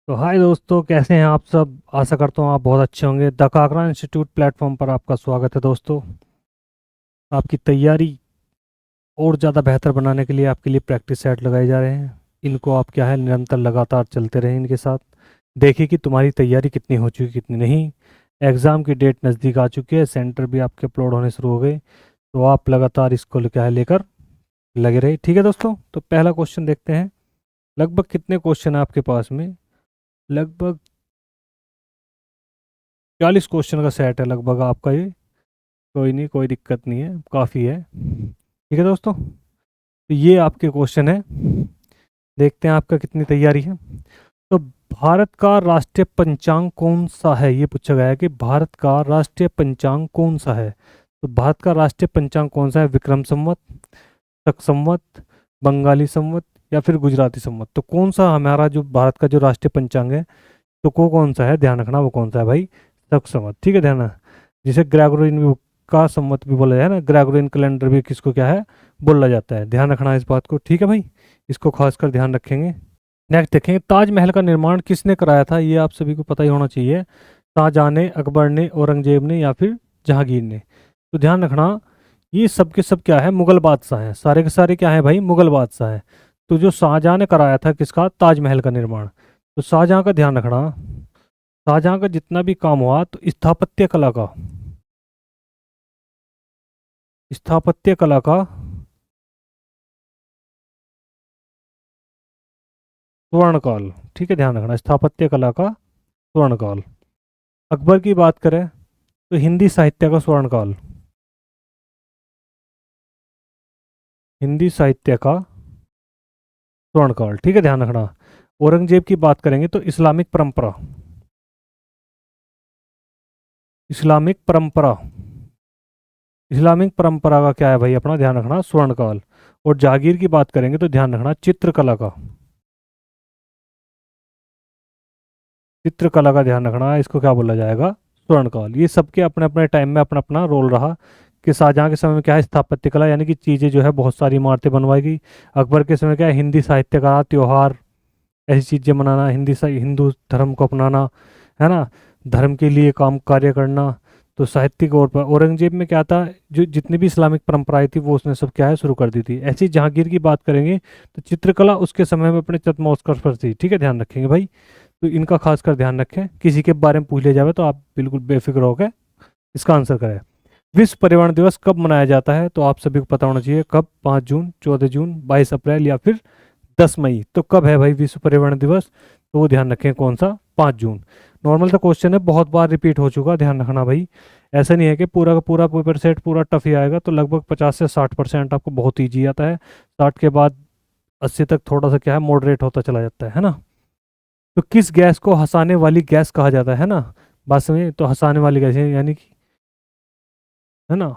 तो हाय दोस्तों, कैसे हैं आप सब। आशा करता हूँ आप बहुत अच्छे होंगे। द काकरा इंस्टीट्यूट प्लेटफॉर्म पर आपका स्वागत है दोस्तों। आपकी तैयारी और ज़्यादा बेहतर बनाने के लिए आपके लिए प्रैक्टिस सेट लगाए जा रहे हैं। इनको आप क्या है निरंतर लगातार चलते रहें इनके साथ। देखिए कि तुम्हारी तैयारी कितनी हो चुकी कितनी नहीं। एग्ज़ाम की डेट नज़दीक आ चुकी है, सेंटर भी आपके अपलोड होने शुरू हो गए। तो आप लगातार इसको क्या है लेकर लगे रहे। ठीक है दोस्तों, तो पहला क्वेश्चन देखते हैं। लगभग कितने क्वेश्चन है आपके पास में? लगभग 40 क्वेश्चन का सेट है लगभग आपका ये। कोई नहीं, कोई दिक्कत नहीं है, काफ़ी है। ठीक है दोस्तों, तो ये आपके क्वेश्चन है। देखते हैं आपका कितनी तैयारी है। तो भारत का राष्ट्रीय पंचांग कौन सा है, ये पूछा गया है कि भारत का राष्ट्रीय पंचांग कौन सा है। तो भारत का राष्ट्रीय पंचांग कौन सा है? विक्रम संवत, शक संवत, बंगाली संवत या फिर गुजराती संवत। तो कौन सा हमारा जो भारत का जो राष्ट्रीय पंचांग है, तो को कौन सा है, ध्यान रखना वो कौन सा है भाई। शक संवत। ठीक है, ध्यान रखना। जिसे ग्रेगोरियन का संवत भी बोला जाए ना, ग्रेगोरियन कैलेंडर भी किसको क्या है बोला जाता है। ध्यान रखना इस बात को, ठीक है भाई। इसको खासकर ध्यान रखेंगे। नेक्स्ट देखेंगे, ताजमहल का निर्माण किसने कराया था। ये आप सभी को पता ही होना चाहिए। शाहजहां ने, अकबर ने, औरंगजेब ने या फिर जहांगीर ने। तो ध्यान रखना, ये सब के सब क्या है, मुगल बादशाह हैं। सारे के सारे क्या है भाई, मुगल बादशाह हैं। तो जो शाहजहां ने कराया था किसका, ताजमहल का निर्माण। तो शाहजहां का ध्यान रखना। शाहजहां का जितना भी काम हुआ तो स्थापत्य कला का, स्थापत्य कला का स्वर्णकाल। ठीक है, ध्यान रखना, स्थापत्य कला का स्वर्णकाल। अकबर की बात करें तो हिंदी साहित्य का स्वर्णकाल, हिंदी साहित्य का स्वर्णकाल। ठीक है, ध्यान रखना। औरंगजेब की बात करेंगे तो इस्लामिक परंपरा, इस्लामिक परंपरा, इस्लामिक परंपरा का क्या है भाई अपना, ध्यान रखना, स्वर्णकाल। और जहांगीर की बात करेंगे तो ध्यान रखना, चित्रकला का, चित्रकला का ध्यान रखना, इसको क्या बोला जाएगा, स्वर्णकाल। ये सबके अपने अपने टाइम में अपना अपना रोल रहा। कि शाहजहां के समय में क्या है, स्थापत्य कला यानी कि चीज़ें जो है बहुत सारी इमारतें बनवाई गई। अकबर के समय क्या है, हिंदी साहित्य का त्योहार, ऐसी चीज़ें मनाना, हिंदू धर्म को अपनाना, है ना, धर्म के लिए काम कार्य करना। तो साहित्यिक और पर औरंगजेब में क्या था, जो जितनी भी इस्लामिक परंपराएं थी वो उसने सब क्या है शुरू कर दी थी। ऐसी जहांगीर की बात करेंगे तो चित्रकला उसके समय में अपने चरमोत्कर्ष पर थी। ठीक है, ध्यान रखेंगे भाई। तो इनका खासकर ध्यान रखें, किसी के बारे में पूछ लिया जाए तो आप बिल्कुल बेफिक्र होकर इसका आंसर करें। विश्व पर्यावरण दिवस कब मनाया जाता है, तो आप सभी को पता होना चाहिए कब। 5 जून, 14 जून, 22 अप्रैल या फिर 10 मई। तो कब है भाई विश्व पर्यावरण दिवस, तो वो ध्यान रखें कौन सा, 5 जून। नॉर्मल सा क्वेश्चन है, बहुत बार रिपीट हो चुका, ध्यान रखना भाई। ऐसा नहीं है कि पूरा का पूरा पेपर सेट पूरा टफ ही आएगा। तो लगभग 50 से 60% आपको बहुत ईजी आता है। 60 के बाद 80 तक थोड़ा सा क्या है मॉडरेट होता चला जाता है ना। तो किस गैस को हंसाने वाली गैस कहा जाता है ना, बात समझे। तो हंसाने वाली गैस यानी कि, है ना,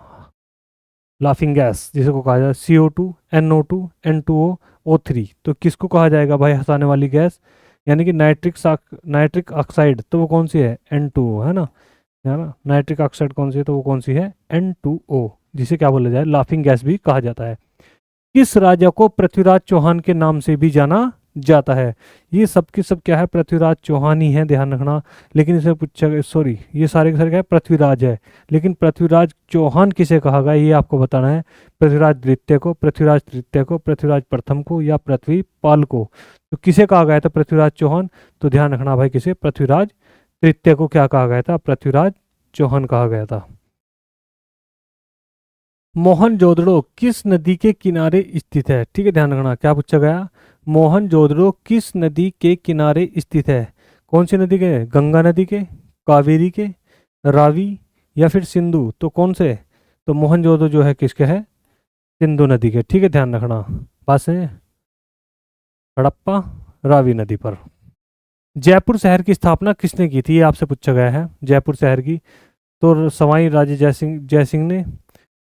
लाफिंग गैस जिसे को कहा जाए, CO2, NO2, N2O, O3। तो किसको कहा जाएगा भाई हंसाने वाली गैस, यानी कि नाइट्रिक ऑक्साइड। तो वो कौन सी है, N2O, है ना। नाइट्रिक ऑक्साइड कौन सी है, तो वो कौन सी है, N2O, जिसे क्या बोला जाए, लाफिंग गैस भी कहा जाता है। किस राजा को पृथ्वीराज चौहान के नाम से भी जाना जाता है। ये सब की सब क्या है, पृथ्वीराज चौहान ही है, ध्यान रखना। लेकिन इसे पूछा गया, सॉरी, ये सारे के सारे क्या है, पृथ्वीराज है। लेकिन पृथ्वीराज चौहान किसे कहा गया ये आपको बताना है। पृथ्वीराज द्वितीय को, पृथ्वीराज तृतीय को, पृथ्वीराज प्रथम को या पृथ्वीपाल को। तो किसे कहा गया था पृथ्वीराज चौहान, तो ध्यान रखना भाई, किसे, पृथ्वीराज तृतीय को क्या कहा गया था, पृथ्वीराज चौहान कहा गया था। मोहनजोदड़ो किस नदी के किनारे स्थित है। ठीक है, ध्यान रखना, क्या पूछा गया, मोहनजोदड़ो किस नदी के किनारे स्थित है। कौन सी नदी के, गंगा नदी के, कावेरी के, रावी या फिर सिंधु। तो कौन से, तो मोहनजोदड़ो जो है किसके है, सिंधु नदी के। ठीक है, ध्यान रखना, पास है, हड़प्पा, रावी नदी पर। जयपुर शहर की स्थापना किसने की थी, ये आपसे पूछा गया है, जयपुर शहर की। तो सवाई राजे जयसिंह ने,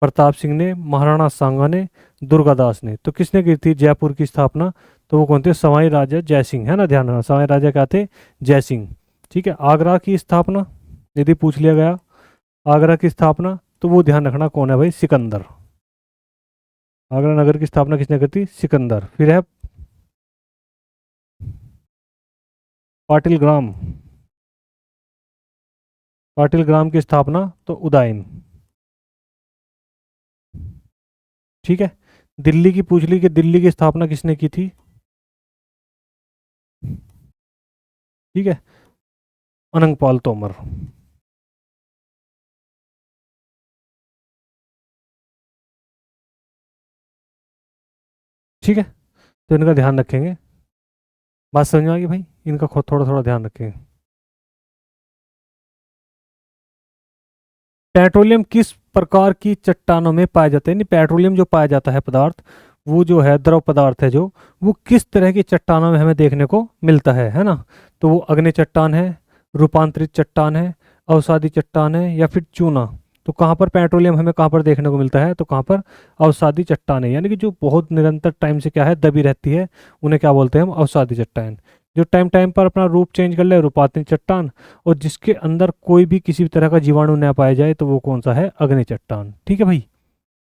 प्रताप सिंह ने, महाराणा सांगा ने, दुर्गादास ने। तो किसने की थी जयपुर की स्थापना, तो वो कौन थे, सवाई राजा जयसिंह, है ना, ध्यान रखना, सवाई राजा क्या थे, जयसिंह। ठीक है, आगरा की स्थापना यदि पूछ लिया गया, आगरा की स्थापना, तो वो ध्यान रखना कौन है भाई, सिकंदर। आगरा नगर की स्थापना किसने की थी, सिकंदर। फिर है पाटिल ग्राम, पाटिल ग्राम की स्थापना तो उदयन। ठीक है। दिल्ली की पूछ ली कि दिल्ली की स्थापना किसने की थी। ठीक है, अनंगपाल तोमर। ठीक है, तो इनका ध्यान रखेंगे। बात समझ में आ गई भाई, इनका खुद थोड़ा थोड़ा ध्यान रखेंगे। पेट्रोलियम किस प्रकार की चट्टानों में पाया जाता है, यानी पेट्रोलियम जो पाया जाता है पदार्थ, वो जो है द्रव पदार्थ है जो, वो किस तरह की चट्टानों में हमें देखने को मिलता है ना। तो वो अग्नि चट्टान है, रूपांतरित चट्टान है, अवसादी चट्टान है, या फिर चूना। तो कहाँ पर पेट्रोलियम हमें कहाँ पर देखने को मिलता है, तो कहाँ पर अवसादी चट्टान है, यानी कि जो बहुत निरंतर टाइम से क्या है दबी रहती है, उन्हें क्या बोलते हैं हम, अवसादी चट्टान। जो टाइम टाइम पर अपना रूप चेंज कर ले, रूपांतरित चट्टान। और जिसके अंदर कोई भी किसी भी तरह का जीवाणु न पाया जाए, तो वो कौन सा है, अग्नि चट्टान। ठीक है भाई।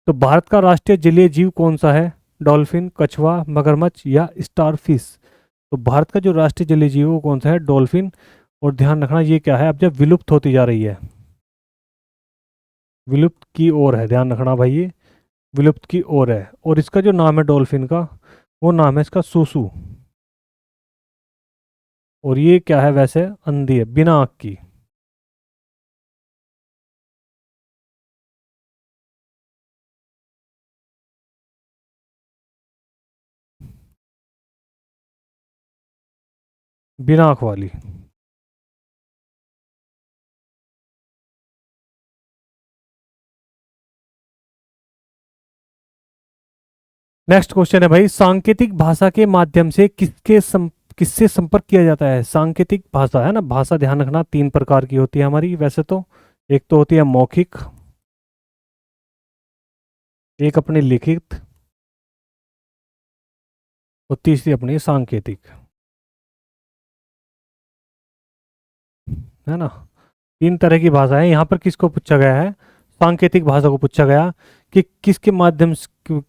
तो भारत का राष्ट्रीय जलीय जीव कौन सा है, डॉल्फिन, कछुआ, मगरमच्छ या स्टारफिश। तो भारत का जो राष्ट्रीय जलीय जीव है वो कौन सा है, डॉल्फिन। और ध्यान रखना ये क्या है, अब जब विलुप्त होती जा रही है, विलुप्त की ओर है, ध्यान रखना भाई, ये विलुप्त की ओर है। और इसका जो नाम है डॉल्फिन का, वो नाम है इसका सूसू। और ये क्या है, वैसे अंधी है, बिना आँख की। बिना आँख वाली। नेक्स्ट क्वेश्चन है भाई, सांकेतिक भाषा के माध्यम से किससे संपर्क किया जाता है। सांकेतिक भाषा है ना, भाषा ध्यान रखना तीन प्रकार की होती है हमारी वैसे तो। एक तो होती है मौखिक, एक अपनी लिखित, और तीसरी अपनी सांकेतिक, है ना। तीन तरह की भाषा है। यहाँ पर किसको पूछा गया है, सांकेतिक भाषा को पूछा गया कि किसके माध्यम से,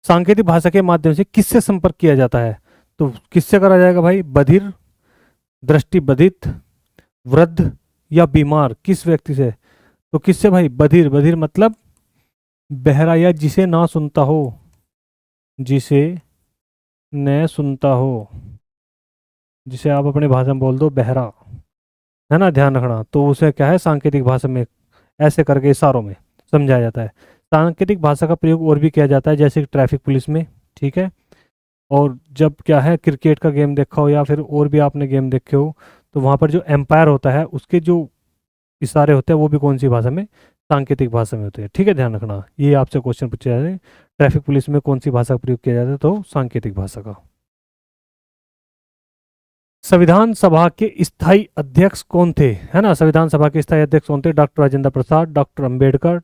सांकेतिक भाषा के माध्यम से किससे संपर्क किया जाता है। तो किससे करा जाएगा भाई, बधिर, दृष्टिबाधित, वृद्ध या बीमार, किस व्यक्ति से। तो किससे भाई, बधिर। बधिर मतलब बहरा या जिसे ना सुनता हो, जिसे न सुनता हो, जिसे आप अपनी भाषा में बोल दो बहरा, है ना, ध्यान रखना। तो उसे क्या है, सांकेतिक भाषा में ऐसे करके इशारों में समझाया जाता है। सांकेतिक भाषा का प्रयोग और भी किया जाता है, जैसे कि ट्रैफिक पुलिस में। ठीक है। और जब क्या है, क्रिकेट का गेम देखा हो या फिर और भी आपने गेम देखे हो, तो वहाँ पर जो एम्पायर होता है उसके जो इशारे होते हैं वो भी कौन सी भाषा में, सांकेतिक भाषा में होते हैं। ठीक है, ध्यान रखना, ये आपसे क्वेश्चन पूछे जाते हैं, ट्रैफिक पुलिस में कौन सी भाषा का प्रयोग किया जाता है, तो सांकेतिक भाषा का। संविधान सभा के स्थायी अध्यक्ष कौन थे, है ना, संविधान सभा के स्थायी अध्यक्ष कौन थे, डॉक्टर राजेंद्र प्रसाद, डॉक्टर अंबेडकर,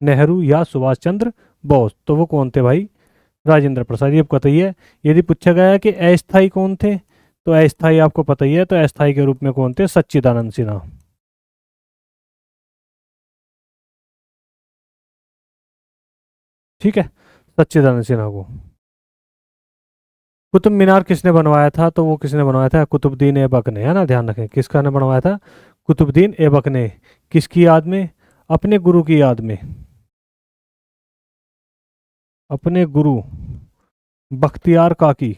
नेहरू या सुभाष चंद्र बोस। तो वो कौन थे भाई, राजेंद्र प्रसाद। ये पता ही है। यदि पूछा गया है कि अस्थायी कौन थे, तो अस्थायी आपको पता ही है, तो अस्थायी के रूप में कौन थे, सच्चिदानंद सिन्हा। ठीक है, सच्चिदानंद सिन्हा को। कुतुब मीनार किसने बनवाया था, तो वो किसने बनवाया था, कुतुबुद्दीन ऐबक ने, है ना, ध्यान रखें, किसका ने बनवाया था, कुतुबुद्दीन ऐबक ने। किसकी याद में, अपने गुरु की याद में, अपने गुरु बख्तियार काकी,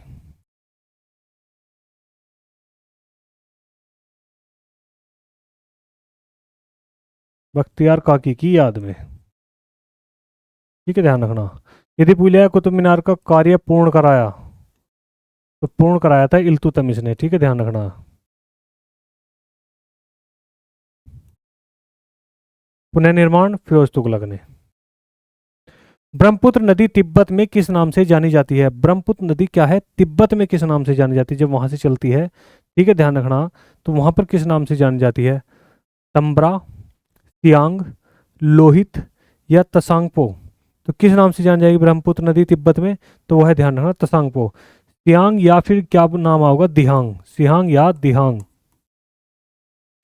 बख्तियार काकी की याद में। ठीक है, ध्यान रखना। यदि पूछा कुतुब मीनार का कार्य पूर्ण कराया, तो पूर्ण कराया था इल्तुतमिश ने। ठीक है, ध्यान रखना। पुनर्निर्माण फिरोज तुगलक ने। ब्रह्मपुत्र नदी तिब्बत में किस नाम से जानी जाती है, ब्रह्मपुत्र नदी क्या है, तिब्बत में किस नाम से जानी जाती है, जब वहां से चलती है। ठीक है, ध्यान रखना। तो वहां पर किस नाम से जानी जाती है, तंब्रा, सियांग, लोहित या तसांगपो। तो किस नाम से जानी जाएगी ब्रह्मपुत्र नदी तिब्बत में, तो वह है, ध्यान रखना, तसांगपो। सियांग या फिर क्या नाम होगा, दिहांग, सियांग या दिहांग,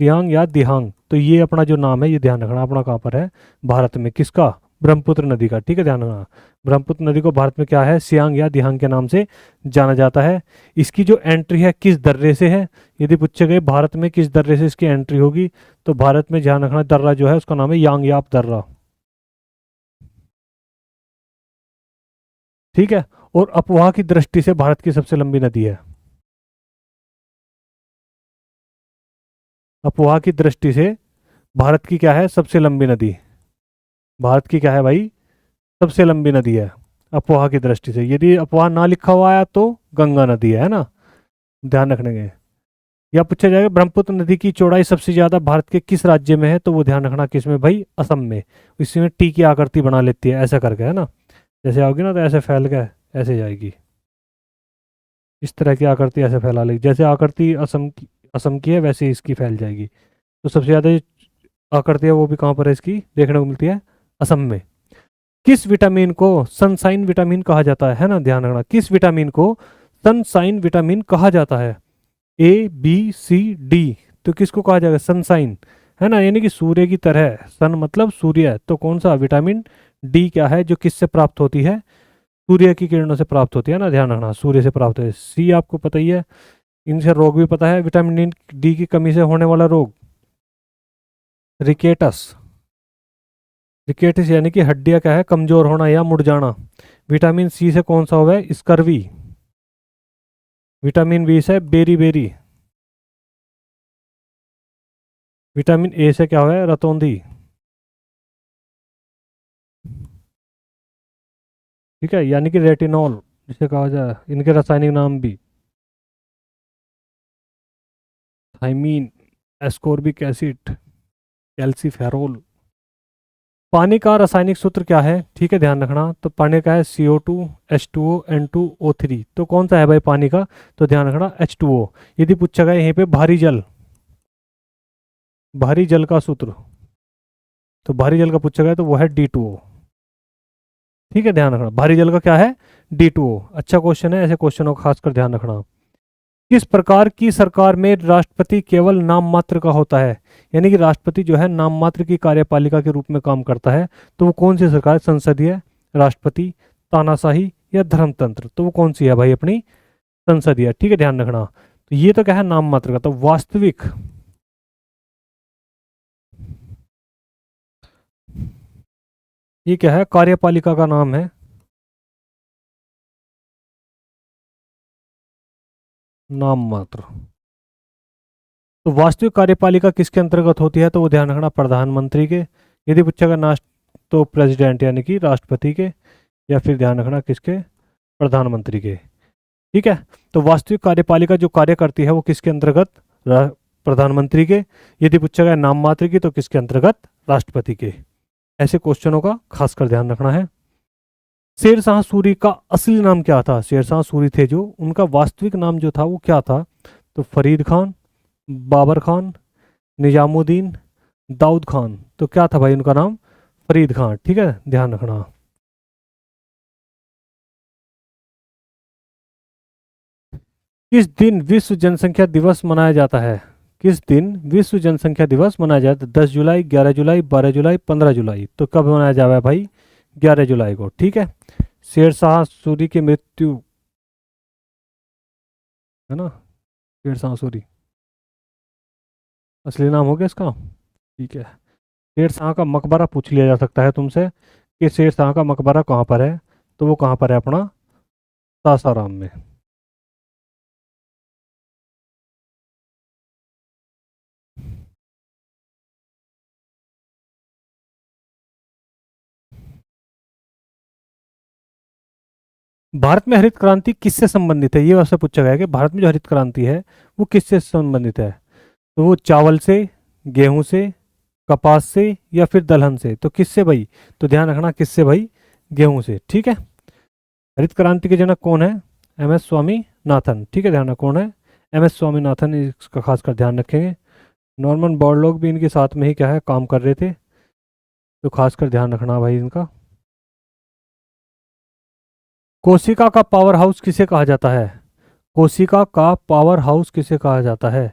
सियांग या दिहांग। तो ये अपना जो नाम है, ये ध्यान रखना, अपना कहाँ पर है, भारत में, किसका, ब्रह्मपुत्र नदी का। ठीक है, ध्यान रखना। ब्रह्मपुत्र नदी को भारत में क्या है, सियांग या दिहांग के नाम से जाना जाता है। इसकी जो एंट्री है किस दर्रे से है, यदि पूछे गए भारत में किस दर्रे से इसकी एंट्री होगी, तो भारत में ध्यान रखना दर्रा जो है उसका नाम है यांगयाप दर्रा। ठीक है, और अपवाह की दृष्टि से भारत की सबसे लंबी नदी है। अपवाह की दृष्टि से भारत की क्या है सबसे लंबी नदी, भारत की क्या है भाई सबसे लंबी नदी है अपवाह की दृष्टि से। यदि अपवाह ना लिखा हुआ आया तो गंगा नदी है ना, ध्यान रखने के। या पूछा जाएगा ब्रह्मपुत्र नदी की चौड़ाई सबसे ज्यादा भारत के किस राज्य में है, तो वो ध्यान रखना किस में भाई, असम में। इसमें टी की आकृति बना लेती है ऐसा करके, है ना, जैसे आओगी ना तो ऐसे फैल गए ऐसे जाएगी, इस तरह की आकृति ऐसे फैला लेगी, जैसे आकृति असम की है वैसे इसकी फैल जाएगी। तो सबसे ज्यादा जो आकृति है वो भी कहाँ पर है इसकी देखने को मिलती है, असम में। किस विटामिन को सनसाइन विटामिन कहा जाता है ना, ध्यान रखना, किस विटामिन को सनसाइन विटामिन कहा जाता है, ए बी सी डी, तो किसको कहा जाएगा सनसाइन, है ना, यानी कि सूर्य की तरह, सन मतलब सूर्य, तो कौन सा विटामिन डी क्या है जो किससे प्राप्त होती है, सूर्य की किरणों से प्राप्त होती है ना, ध्यान रखना सूर्य से प्राप्त है। सी आपको पता ही है, इनसे रोग भी पता है, विटामिन डी की कमी से होने वाला रोग रिकेटस, रिकेटस यानी कि हड्डियां क्या है कमजोर होना या मुड़ जाना। विटामिन सी से कौन सा हुआ है स्कर्वी। विटामिन बी से बेरी बेरी। विटामिन ए से क्या हुआ है रतौंधी। ठीक है, यानी कि रेटिनॉल जिसे कहा जाए, इनके रासायनिक नाम भी थाइमीन, एस्कॉर्बिक एसिड, कैल्सीफेरोल। पानी का रासायनिक सूत्र क्या है, ठीक है ध्यान रखना, तो पानी का है CO2 H2O N2O3, तो कौन सा है भाई पानी का, तो ध्यान रखना H2O। यदि पूछा गया यहीं पे भारी जल, भारी जल का सूत्र, तो भारी जल का पूछा गया तो वो है D2O। ठीक है, ध्यान रखना भारी जल का क्या है D2O। अच्छा क्वेश्चन है, ऐसे क्वेश्चनों का खासकर ध्यान रखना। किस प्रकार की सरकार में राष्ट्रपति केवल नाम मात्र का होता है, यानी कि राष्ट्रपति जो है नाम मात्र की कार्यपालिका के रूप में काम करता है, तो वो कौन सी सरकार, संसदीय, राष्ट्रपति, तानाशाही या धर्मतंत्र, तो वो कौन सी है भाई अपनी संसदीय। ठीक है, ध्यान रखना। तो ये तो क्या है नाम मात्र का, तो वास्तविक, ये क्या है कार्यपालिका का नाम है नाम मात्र। तो वास्तविक कार्यपालिका किसके अंतर्गत होती है, तो वो ध्यान रखना प्रधानमंत्री के। यदि पूछेगा नास्ट तो प्रेसिडेंट यानी कि राष्ट्रपति के, या फिर ध्यान रखना किसके, प्रधानमंत्री के। ठीक है, तो वास्तविक कार्यपालिका जो कार्य करती है वो किसके अंतर्गत, प्रधानमंत्री के। यदि पूछेगा नाम मात्र की तो किसके अंतर्गत, राष्ट्रपति के। ऐसे क्वेश्चनों का खासकर ध्यान रखना है। शेरशाह सूरी का असली नाम क्या था, शेरशाह सूरी थे जो, उनका वास्तविक नाम जो था वो क्या था, तो फरीद खान, बाबर खान, निजामुद्दीन, दाऊद खान, तो क्या था भाई उनका नाम, फरीद खान। ठीक है, ध्यान रखना। किस दिन विश्व जनसंख्या दिवस मनाया जाता है, किस दिन विश्व जनसंख्या दिवस मनाया जाता है, 10 जुलाई, 11 जुलाई, 12 जुलाई, 15 जुलाई, तो कब मनाया जाएगा भाई 11 जुलाई को। ठीक है, शेरशाह सूरी की मृत्यु, है ना, शेरशाह सूरी असली नाम हो गया इसका। ठीक है, शेरशाह का मकबरा पूछ लिया जा सकता है तुमसे कि शेरशाह का मकबरा कहाँ पर है, तो वो कहाँ पर है अपना सासाराम में। भारत में हरित क्रांति किससे संबंधित है, ये आपसे पूछा गया है कि भारत में जो हरित क्रांति है वो किससे संबंधित है, तो वो चावल से, गेहूं से, कपास से या फिर दलहन से, तो किससे भाई, तो ध्यान रखना किससे भाई, गेहूं से। ठीक है, हरित क्रांति के जनक कौन है, MS स्वामीनाथन। ठीक है, ध्यान रखना कौन है, MS स्वामीनाथन, इसका खासकर ध्यान रखेंगे। नॉर्मन बोरलॉग भी इनके साथ में ही क्या है काम कर रहे थे, तो खासकर ध्यान रखना भाई इनका। कोशिका का पावर हाउस किसे कहा जाता है, कोशिका का पावर हाउस किसे कहा जाता है।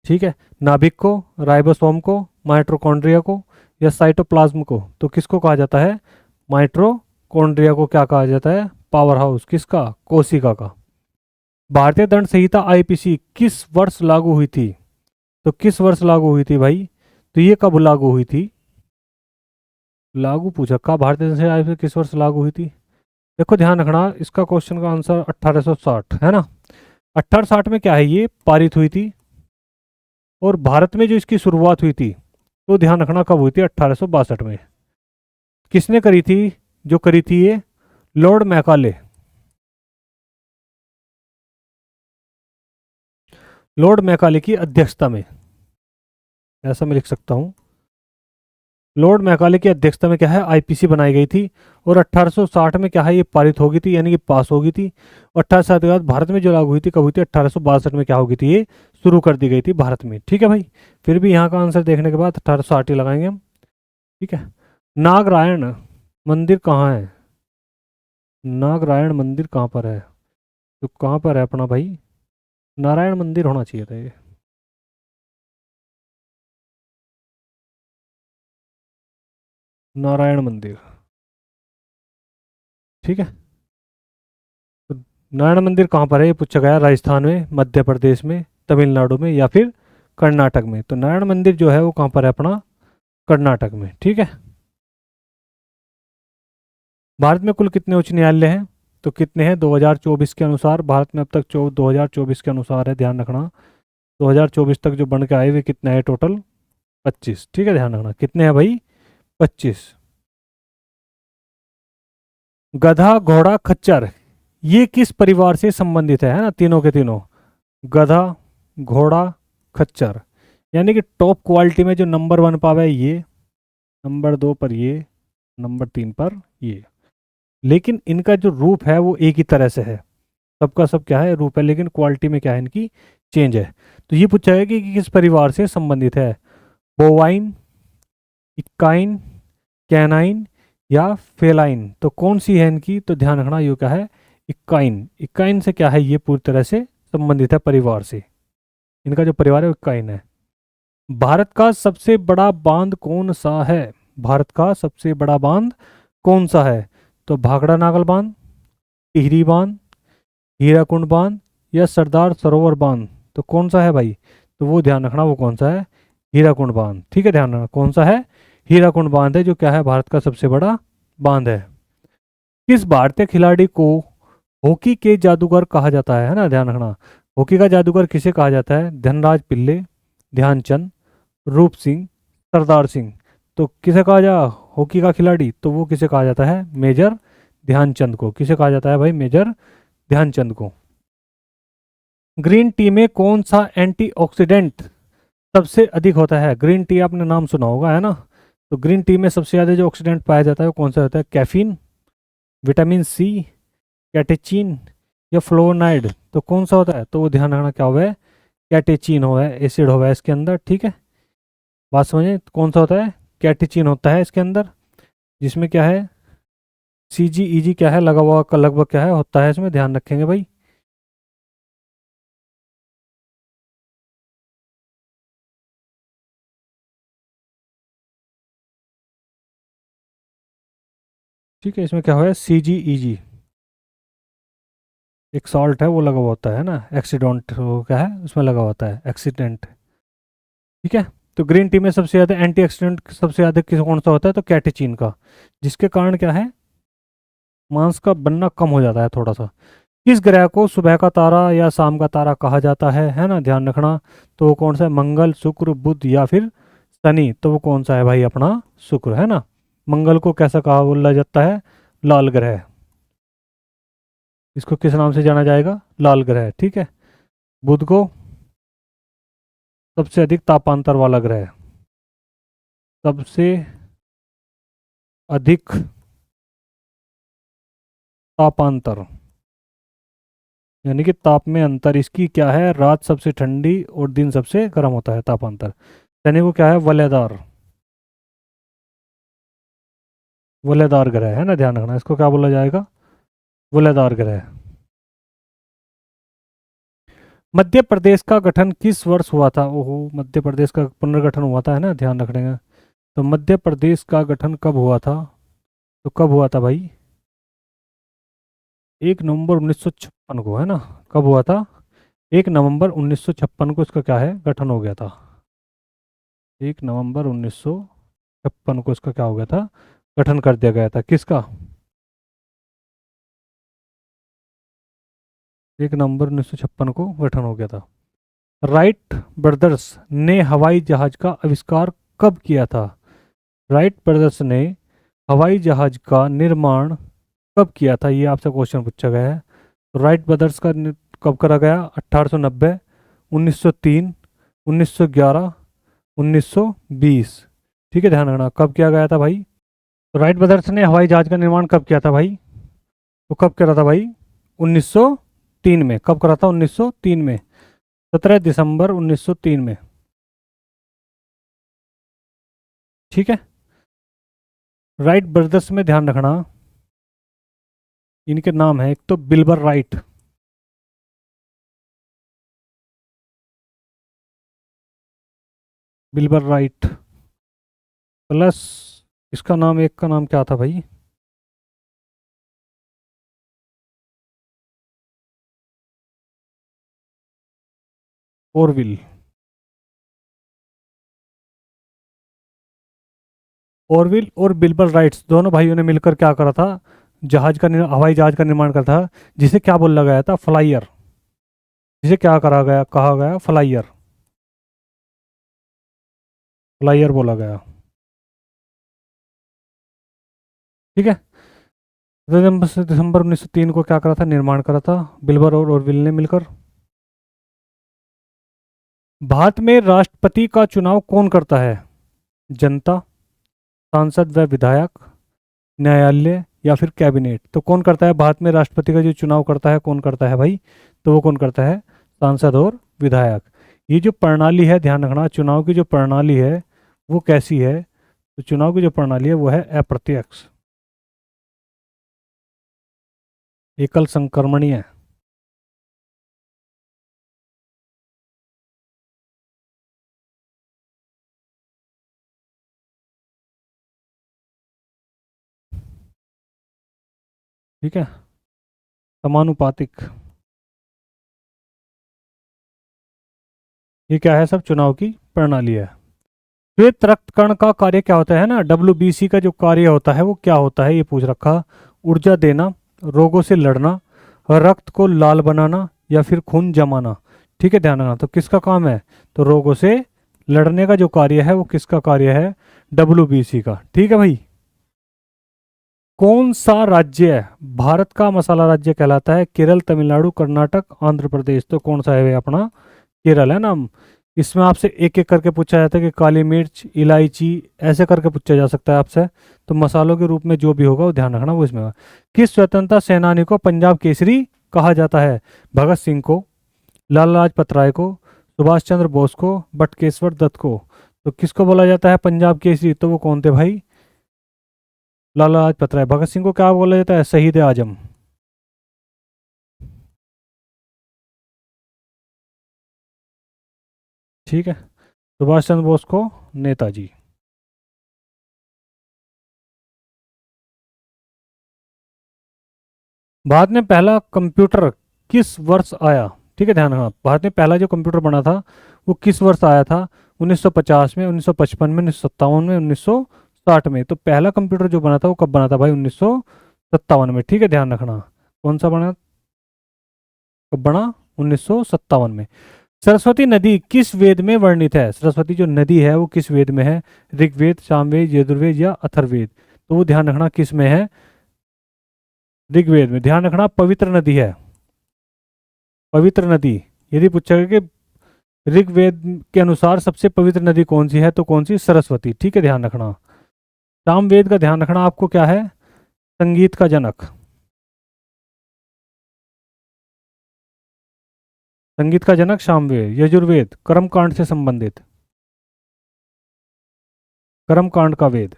ठीक है, नाभिक को, राइबोसोम को, माइटोकॉन्ड्रिया को या साइटोप्लाज्म को, तो किसको कहा जाता है माइटोकॉन्ड्रिया को क्या कहा जाता है? पावर हाउस किसका? कोशिका का। भारतीय दंड संहिता आईपीसी किस वर्ष लागू हुई थी? तो किस वर्ष लागू हुई थी भाई? तो ये कब लागू हुई थी? लागू पूछा, कब भारतीय दंड संहिता आईपीसी किस वर्ष लागू हुई थी? देखो ध्यान रखना, इसका क्वेश्चन का आंसर 1860 है ना। 1860 में क्या है, ये पारित हुई थी। और भारत में जो इसकी शुरुआत हुई थी, तो ध्यान रखना कब हुई थी? 1862 में। किसने करी थी? जो करी थी ये लॉर्ड मैकाले। लॉर्ड मैकाले की अध्यक्षता में, ऐसा मैं लिख सकता हूं। लॉर्ड मैकाले की अध्यक्षता में क्या है, आईपीसी बनाई गई थी। और 1860 में क्या है, ये पारित हो गई थी, यानी कि पास हो गई थी। 1860 के बाद भारत में जो लागू हुई थी, कब हुई थी? 1862 में क्या हो गई थी, ये शुरू कर दी गई थी भारत में। ठीक है भाई, फिर भी यहाँ का आंसर देखने के बाद 1860 ही लगाएंगे हम। ठीक है। नागरायण मंदिर कहाँ है? नागरायण मंदिर कहाँ पर है? तो कहाँ पर है अपना भाई? नारायण मंदिर होना चाहिए था ये। नारायण मंदिर। ठीक है। तो नारायण मंदिर कहाँ पर है ये पूछा गया, राजस्थान में, मध्य प्रदेश में, तमिलनाडु में या फिर कर्नाटक में। तो नारायण मंदिर जो है वो कहाँ पर है अपना? कर्नाटक में। ठीक है। भारत में कुल कितने उच्च न्यायालय हैं? तो कितने हैं? 2024 के अनुसार भारत में अब तक 2024 के अनुसार है, ध्यान रखना। 2024 तक जो बन के आए हुए कितने हैं टोटल? 25। ठीक है, ध्यान रखना कितने हैं भाई? 25। गधा, घोड़ा, खच्चर, ये किस परिवार से संबंधित है ना? तीनों के तीनों, गधा, घोड़ा, खच्चर, यानी कि टॉप क्वालिटी में जो नंबर 1 पावे ये, नंबर 2 पर ये, नंबर 3 पर ये। लेकिन इनका जो रूप है वो एक ही तरह से है, सबका सब क्या है, रूप है, लेकिन क्वालिटी में क्या है, इनकी चेंज है। तो ये पूछा है कि किस परिवार से संबंधित है? बोवाइन, इक्काइन, कैनाइन या फेलाइन, तो कौन सी है इनकी? तो ध्यान रखना ये क्या है, इक्काइन। इक्काइन से क्या है, ये पूरी तरह से संबंधित है परिवार से, इनका जो परिवार है वो इक्काइन है। भारत का सबसे बड़ा बांध कौन सा है? भारत का सबसे बड़ा बांध कौन सा है? तो भाखड़ा नागल बांध, टिहरी बांध, हीराकुंड बांध या सरदार सरोवर बांध, तो कौन सा है भाई? तो वो ध्यान रखना, वो कौन सा है? हीराकुंड बांध। ठीक है, ध्यान रखना कौन सा है? हीराकुंड बांध है जो क्या है, भारत का सबसे बड़ा बांध है। किस भारतीय खिलाड़ी को हॉकी के जादूगर कहा जाता है ना? ध्यान रखना, हॉकी का जादूगर किसे कहा जाता है? धनराज पिल्ले, ध्यानचंद, रूप सिंह, सरदार सिंह। तो किसे कहा जा, हॉकी का खिलाड़ी, तो वो किसे कहा जाता है? मेजर ध्यानचंद को। किसे कहा जाता है भाई? मेजर ध्यानचंद को। ग्रीन टी में कौन सा एंटीऑक्सीडेंट सबसे अधिक होता है? ग्रीन टी आपने नाम सुना होगा है ना। तो ग्रीन टी में सबसे ज़्यादा जो ऑक्सीडेंट पाया जाता है वो कौन सा होता है? कैफीन, विटामिन सी, कैटेचिन या फ्लोनाइड, तो कौन सा होता है? तो वो ध्यान रखना क्या हुआ है, कैटेचिन हुआ है, एसिड हुआ है इसके अंदर। ठीक है, बात समझे, कौन सा होता है? कैटेचिन होता है इसके अंदर, जिसमें क्या है, सी जी ई जी क्या है लगा हुआ का, लगभग क्या है होता है इसमें, ध्यान रखेंगे भाई। ठीक है, इसमें क्या हुआ है, सी जी ई जी, एक सॉल्ट है वो लगा हुआ होता है ना, एक्सीडेंट वो क्या है उसमें लगा होता है, एक्सीडेंट। ठीक है। तो ग्रीन टी में सबसे ज़्यादा एंटीऑक्सीडेंट सबसे ज़्यादा किस कौन सा होता है? तो कैटेचिन का, जिसके कारण क्या है, मांस का बनना कम हो जाता है थोड़ा सा। किस ग्रह को सुबह का तारा या शाम का तारा कहा जाता है ना? ध्यान रखना। तो वो कौन सा है? मंगल, शुक्र, बुध या फिर शनि, तो वो कौन सा है भाई अपना? शुक्र है ना। मंगल को कैसा कहा बोला जाता है? लाल ग्रह। इसको किस नाम से जाना जाएगा? लाल ग्रह। ठीक है। बुध को सबसे अधिक तापांतर वाला ग्रह, सबसे अधिक तापांतर, यानी कि ताप में अंतर, इसकी क्या है, रात सबसे ठंडी और दिन सबसे गर्म होता है, तापांतर। शनि को क्या है? वलयदार, वलयदार ग्रह है ना, ध्यान रखना, इसको क्या बोला जाएगा? वलयदार ग्रह। मध्य प्रदेश का गठन किस वर्ष हुआ था? ओहो, मध्य प्रदेश का पुनर्गठन हुआ था है ना, ध्यान रखने का। तो मध्य प्रदेश का गठन कब हुआ था? तो कब हुआ था भाई? 1 नवंबर 1956 को, है ना? कब हुआ था? 1 नवंबर 1956 को इसका क्या है, गठन हो गया था। 1 नवंबर 1956 को इसका क्या हो गया था, गठन कर दिया गया था। किसका? 1 नवंबर 1956 को गठन हो गया था। राइट ब्रदर्स ने हवाई जहाज का आविष्कार कब किया था? राइट ब्रदर्स ने हवाई जहाज का निर्माण कब किया था, ये आपसे क्वेश्चन पूछा गया है। तो राइट ब्रदर्स का कब करा गया? 1890, 1903, 1911, 1920। ठीक है, ध्यान रखना कब किया गया था भाई। तो राइट ब्रदर्स ने हवाई जहाज का निर्माण कब किया था भाई? तो कब करा था भाई? 1903 में। कब करा था? 1903 में। 17 दिसंबर 1903 में। ठीक है। राइट ब्रदर्स में ध्यान रखना, इनके नाम है, एक तो Wilbur right. Wilbur right plus, इसका नाम, एक का नाम क्या था भाई? ओरविल। ओरविल और बिल्बर राइट्स दोनों भाइयों ने मिलकर क्या करा था? हवाई जहाज का निर्माण करा था, जिसे क्या बोला गया था? फ्लाइयर। जिसे क्या करा गया, कहा गया? फ्लाइयर। फ्लाइयर बोला गया। ठीक है। दिसंबर 1903 को क्या करा था, निर्माण करा था बिल्बर और ओरविल ने मिलकर। भारत में राष्ट्रपति का चुनाव कौन करता है? जनता, सांसद व विधायक, न्यायालय या फिर कैबिनेट? तो कौन करता है भारत में राष्ट्रपति का जो चुनाव करता है, कौन करता है भाई? तो वो कौन करता है? सांसद और विधायक। ये जो प्रणाली है, ध्यान रखना, चुनाव की जो प्रणाली है वो कैसी है? तो चुनाव की जो प्रणाली है वो है अप्रत्यक्ष, एकल संक्रमणीय। ठीक है, समानुपातिक। ये क्या है? सब चुनाव की प्रणाली है। श्वेत रक्त कण का कार्य क्या होता है ना, WBC का जो कार्य होता है वो क्या होता है, ये पूछ रखा। ऊर्जा देना, रोगों से लड़ना, रक्त को लाल बनाना या फिर खून जमाना। ठीक है, ध्यान रखना। तो किसका काम है? तो रोगों से लड़ने का जो कार्य है वो किसका कार्य है? WBC का। ठीक है भाई। कौन सा राज्य भारत का मसाला राज्य कहलाता है? केरल, तमिलनाडु, कर्नाटक, आंध्र प्रदेश। तो कौन सा है भाई अपना? केरल है ना। इसमें आपसे एक एक करके पूछा जाता है कि काली मिर्च, इलायची, ऐसे करके पूछा जा सकता है आपसे। तो मसालों के रूप में जो भी होगा वो ध्यान रखना, वो इसमें होगा। किस स्वतंत्रता सेनानी को पंजाब केसरी कहा जाता है? भगत सिंह को, लाला लाजपत राय को, सुभाष चंद्र बोस को, बटुकेश्वर दत्त को। तो किसको बोला जाता है पंजाब केसरी? तो वो कौन थे भाई? लाला लाजपत राय। भगत सिंह को क्या बोला जाता है? शहीद आजम। ठीक है। सुभाष चंद्र बोस को नेताजी। भारत में पहला कंप्यूटर किस वर्ष आया? ठीक है, ध्यान रखना, भारत में पहला जो कंप्यूटर बना था वो किस वर्ष आया था? 1950 में, 1955 में, 1957 में, 1960 में। तो पहला कंप्यूटर जो बना था वो कब बना था भाई? 1957 में। ठीक है, ध्यान रखना। कौन सा बना, कब बना? 1957 में। सरस्वती नदी किस वेद में वर्णित है? सरस्वती जो नदी है वो किस वेद में है? ऋग्वेद, सामवेद, यजुर्वेद या अथर्ववेद? तो वो ध्यान रखना किस में है? ऋग्वेद में। ध्यान रखना पवित्र नदी है, पवित्र नदी। यदि पूछा गया कि ऋग्वेद के अनुसार सबसे पवित्र नदी कौन सी है, तो कौन सी? सरस्वती। ठीक है, ध्यान रखना। सामवेद का ध्यान रखना आपको क्या है? संगीत का जनक। संगीत का जनक सामवेद। यजुर्वेद कर्मकांड से संबंधित, कर्मकांड का वेद।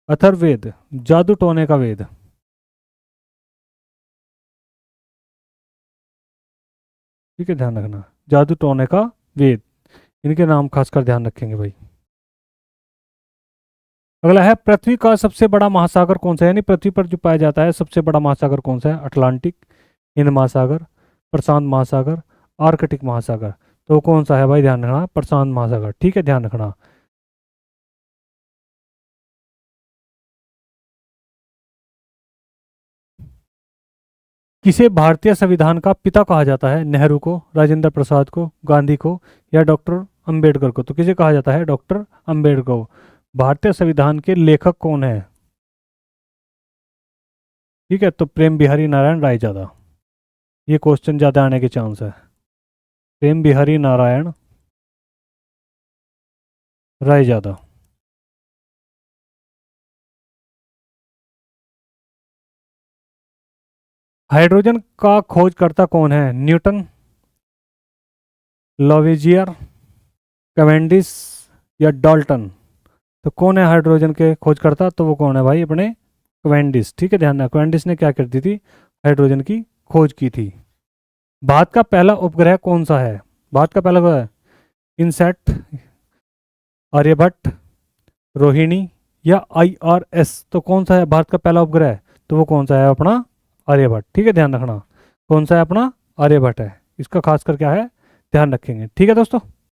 अथर्ववेद जादू टोने का वेद। ठीक है, ध्यान रखना, जादू टोने का वेद। इनके नाम खासकर ध्यान रखेंगे भाई। अगला है पृथ्वी का सबसे बड़ा महासागर कौन सा है, यानी पृथ्वी पर जो पाया जाता है सबसे बड़ा महासागर कौन सा है? अटलांटिक, हिंद महासागर, प्रशांत महासागर, आर्कटिक महासागर। तो कौन सा है भाई, ध्यान रखना, प्रशांत महासागर। ठीक है, ध्यान रखना। किसे भारतीय संविधान का पिता कहा जाता है? नेहरू को, राजेंद्र प्रसाद को, गांधी को, या डॉक्टर अंबेडकर को? तो किसे कहा जाता है? डॉक्टर अंबेडकर को। भारतीय संविधान के लेखक कौन है? ठीक है, तो प्रेम बिहारी नारायण राय ज्यादा। ये क्वेश्चन ज्यादा आने के चांस है। प्रेम बिहारी नारायण राय ज्यादा। हाइड्रोजन का खोजकर्ता कौन है? न्यूटन, लॉवेजियर, कैवेंडिश, या डाल्टन? तो कौन है हाइड्रोजन के खोजकर्ता? तो वो कौन है भाई? अपने कैवेंडिश। ठीक है, ध्यान रखना, कैवेंडिश ने क्या कर दी थी? हाइड्रोजन की खोज की थी। भारत का पहला उपग्रह कौन सा है? भारत का पहला उपग्रह, इनसेट, आर्यभट्ट, रोहिणी, या IRS? तो कौन सा है भारत का पहला उपग्रह? तो वो कौन सा है? अपना आर्यभट्ट। ठीक है, ध्यान रखना, कौन सा है? अपना आर्यभट्ट है। इसका खासकर क्या है, ध्यान रखेंगे। ठीक है दोस्तों।